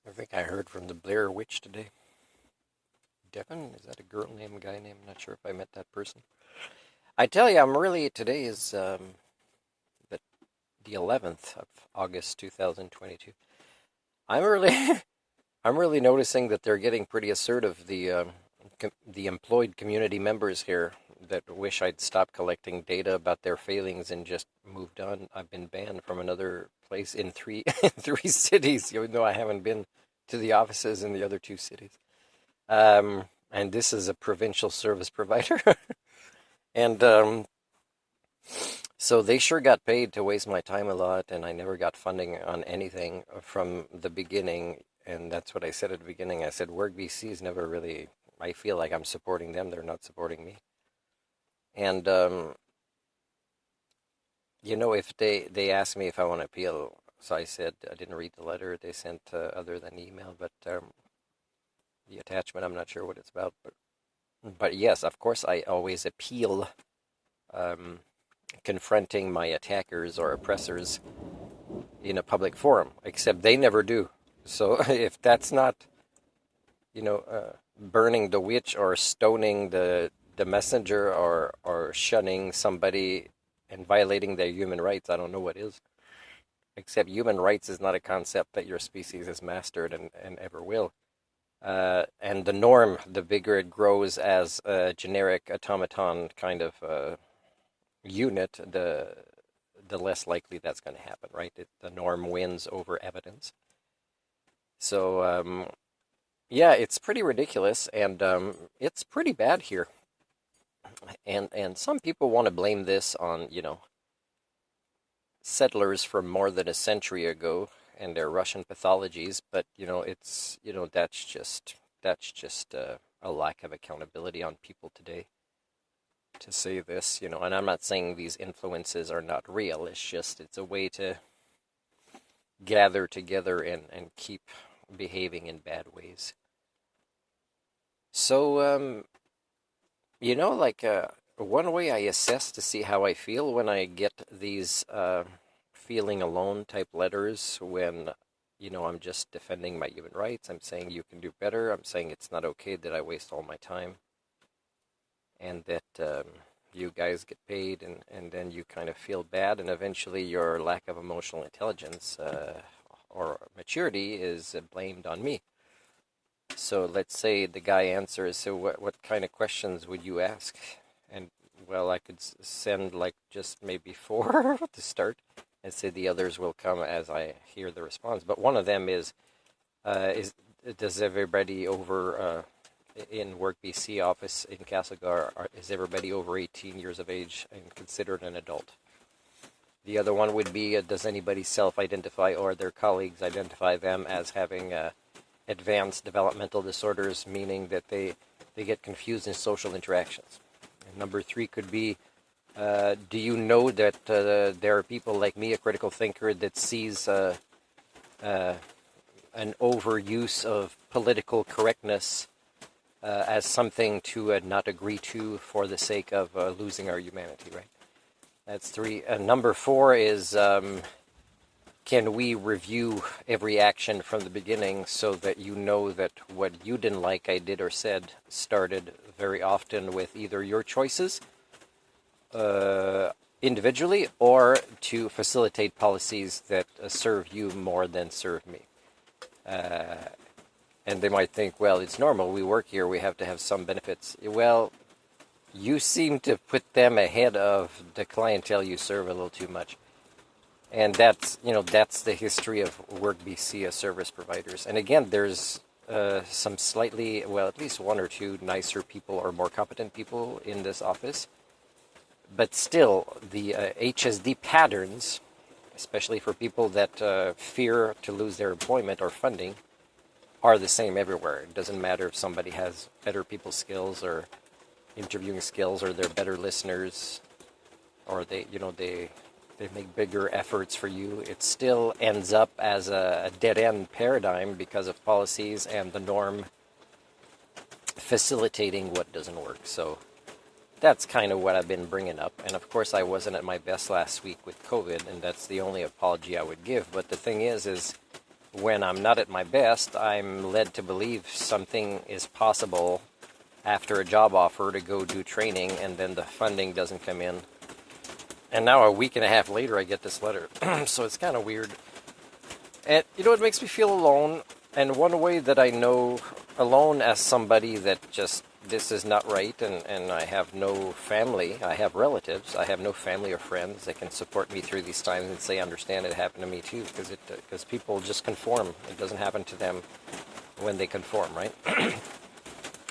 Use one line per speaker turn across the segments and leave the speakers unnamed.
I think I heard from the Blair Witch today. Devin, is that a girl name, guy name? I'm not sure if I met that person. I tell you, today is the, the 11th of August 2022. I'm really, I'm really noticing that they're getting pretty assertive, the employed community members here that wish I'd stop collecting data about their failings and just moved on. I've been banned from another place in three, in three cities, even though I haven't been to the offices in the other two cities. And this is a provincial service provider. And so they sure got paid to waste my time a lot, and I never got funding on anything from the beginning. And that's what I said at the beginning. I said WorkBC is never really, I feel like I'm supporting them. They're not supporting me. And, if they asked me if I want to appeal, so I said I didn't read the letter they sent other than email, but the attachment, I'm not sure what it's about. But yes, of course, I always appeal confronting my attackers or oppressors in a public forum, except they never do. So if that's not, burning the witch or stoning the messenger or shunning somebody and violating their human rights, I don't know what is. Except human rights is not a concept that your species has mastered and ever will. And the norm, the bigger it grows as a generic automaton kind of unit, the less likely that's going to happen, right? The norm wins over evidence. So, yeah, it's pretty ridiculous, and it's pretty bad here. And some people want to blame this on, settlers from more than a century ago and their Russian pathologies, but it's that's just a lack of accountability on people today to say this, and I'm not saying these influences are not real. It's a way to gather together and keep behaving in bad ways. So one way I assess to see how I feel when I get these feeling alone type letters when, I'm just defending my human rights. I'm saying you can do better. I'm saying it's not okay that I waste all my time and that you guys get paid and then you kind of feel bad and eventually your lack of emotional intelligence or maturity is blamed on me. So let's say the guy answers, so what kind of questions would you ask? And, well, I could send, just maybe 4 to start, and say the others will come as I hear the response. But one of them is does everybody over in WorkBC office in Castlegar, is everybody over 18 years of age and considered an adult? The other one would be, does anybody self-identify or their colleagues identify them as having advanced developmental disorders, meaning that they get confused in social interactions? And number 3 could be, do you know that there are people like me, a critical thinker, that sees an overuse of political correctness as something to not agree to for the sake of losing our humanity, right? That's 3. Number 4 is, can we review every action from the beginning so that you know that what you didn't like I did or said started very often with either your choices individually or to facilitate policies that serve you more than serve me. And they might think, well, it's normal. We work here. We have to have some benefits. Well, you seem to put them ahead of the clientele you serve a little too much. And that's the history of WorkBC as service providers. And again, there's some slightly, well, at least 1 or 2 nicer people or more competent people in this office. But still, the HSD patterns, especially for people that fear to lose their employment or funding, are the same everywhere. It doesn't matter if somebody has better people skills or interviewing skills, or they're better listeners, or they make bigger efforts for you. It still ends up as a dead-end paradigm because of policies and the norm facilitating what doesn't work. So that's kind of what I've been bringing up. And of course, I wasn't at my best last week with COVID, and that's the only apology I would give. But the thing is when I'm not at my best, I'm led to believe something is possible after a job offer to go do training, and then the funding doesn't come in. And now a week and a half later, I get this letter. So it's kind of weird. And, it makes me feel alone. And one way that I know alone as somebody that just, this is not right, and I have no family, I have relatives, I have no family or friends that can support me through these times and say, understand it happened to me too, because people just conform. It doesn't happen to them when they conform, right?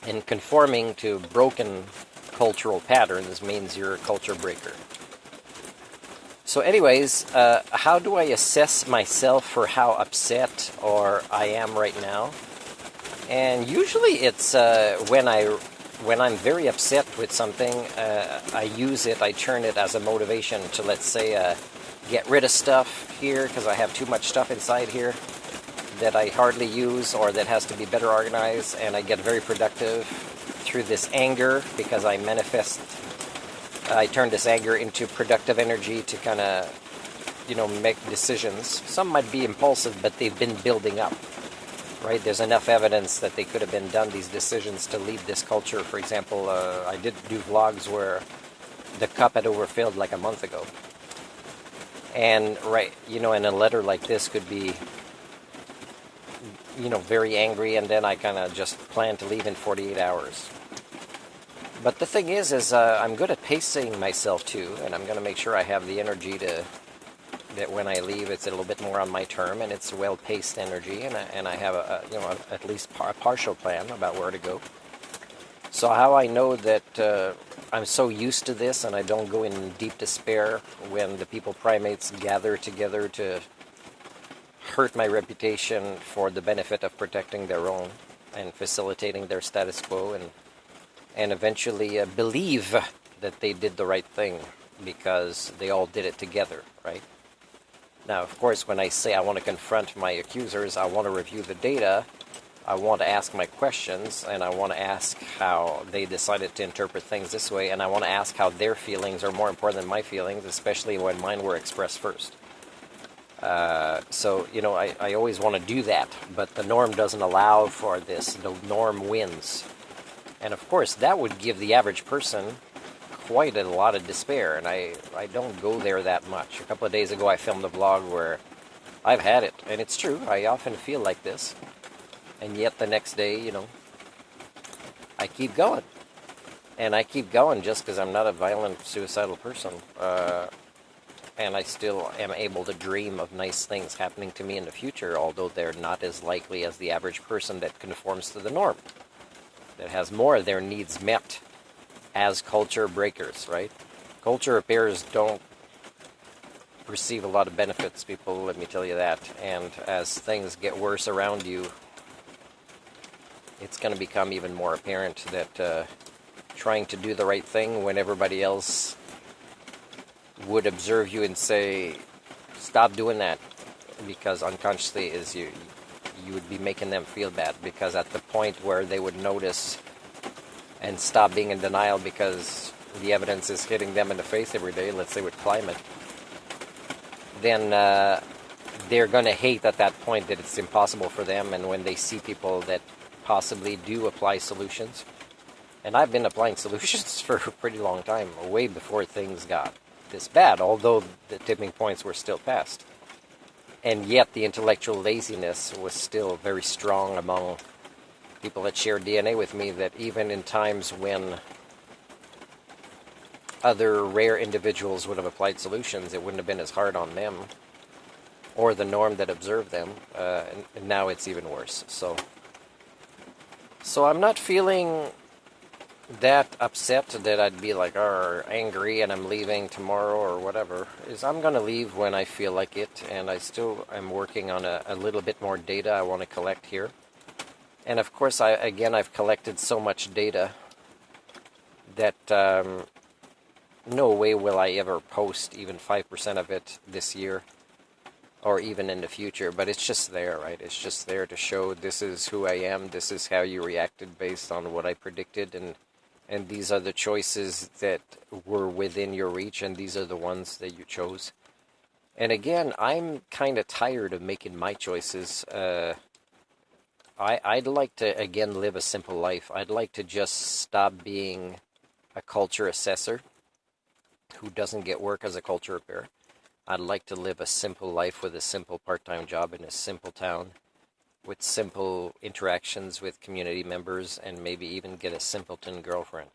And conforming to broken cultural patterns means you're a culture breaker. So anyways, how do I assess myself for how upset or I am right now? And usually it's when I'm very upset with something, I turn it as a motivation to, let's say, get rid of stuff here because I have too much stuff inside here that I hardly use or that has to be better organized, and I get very productive through this anger because I turn this anger into productive energy to kind of, make decisions. Some might be impulsive, but they've been building up, right? There's enough evidence that they could have been done, these decisions, to leave this culture. For example, I did do vlogs where the cup had overfilled like a month ago. And, right, and a letter like this could be, very angry, and then I kind of just plan to leave in 48 hours. But the thing is I'm good at pacing myself too, and I'm going to make sure I have the energy that when I leave, it's a little bit more on my term, and it's well-paced energy, and I have at least a partial plan about where to go. So how I know that I'm so used to this and I don't go in deep despair when the people primates gather together to hurt my reputation for the benefit of protecting their own and facilitating their status quo, and eventually believe that they did the right thing because they all did it together, right? Now, of course, when I say I want to confront my accusers, I want to review the data, I want to ask my questions, and I want to ask how they decided to interpret things this way, and I want to ask how their feelings are more important than my feelings, especially when mine were expressed first. So, I always want to do that, but the norm doesn't allow for this. The norm wins. And of course, that would give the average person quite a lot of despair, and I don't go there that much. A couple of days ago, I filmed a vlog where I've had it, and it's true, I often feel like this, and yet the next day, I keep going. And I keep going just because I'm not a violent, suicidal person. And I still am able to dream of nice things happening to me in the future, although they're not as likely as the average person that conforms to the norm, that has more of their needs met as culture breakers, right? Culture repairs don't receive a lot of benefits, people, let me tell you that. And as things get worse around you, it's going to become even more apparent that trying to do the right thing when everybody else would observe you and say, stop doing that, because unconsciously you would be making them feel bad, because at the point where they would notice and stop being in denial because the evidence is hitting them in the face every day, let's say with climate, then they're going to hate at that point that it's impossible for them. And when they see people that possibly do apply solutions, and I've been applying solutions for a pretty long time, way before things got this bad, although the tipping points were still past. And yet the intellectual laziness was still very strong among people that share DNA with me, that even in times when other rare individuals would have applied solutions, it wouldn't have been as hard on them or the norm that observed them. And now it's even worse. So I'm not feeling that upset that I'd be like, angry and I'm leaving tomorrow or whatever. I'm going to leave when I feel like it, and I still am working on a little bit more data I want to collect here. And of course, I've collected so much data that no way will I ever post even 5% of it this year or even in the future, but it's just there, right? It's just there to show this is who I am, this is how you reacted based on what I predicted, and these are the choices that were within your reach, and these are the ones that you chose. And again, I'm kind of tired of making my choices. I'd like to, again, live a simple life. I'd like to just stop being a culture assessor who doesn't get work as a culture repairer. I'd like to live a simple life with a simple part-time job in a simple town with simple interactions with community members and maybe even get a simpleton girlfriend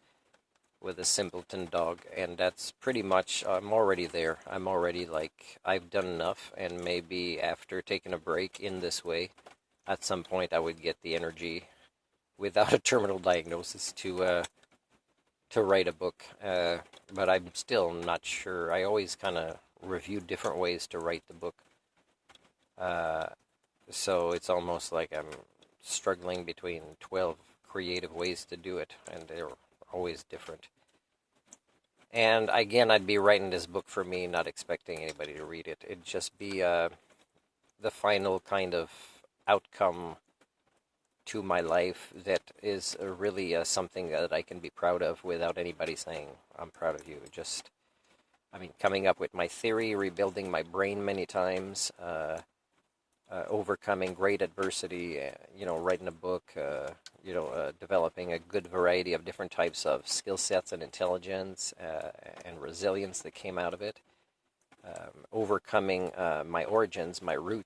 with a simpleton dog. And that's pretty much, I'm already there. I'm already like, I've done enough, and maybe after taking a break in this way, at some point I would get the energy without a terminal diagnosis to write a book. But I'm still not sure. I always kind of review different ways to write the book. Uh, so it's almost like I'm struggling between 12 creative ways to do it, and they're always different. And again, I'd be writing this book for me, not expecting anybody to read it. It'd just be the final kind of outcome to my life that is really something that I can be proud of without anybody saying, I'm proud of you. Just, I mean, coming up with my theory, rebuilding my brain many times, overcoming great adversity, writing a book, developing a good variety of different types of skill sets and intelligence and resilience that came out of it. Overcoming my origins, my roots.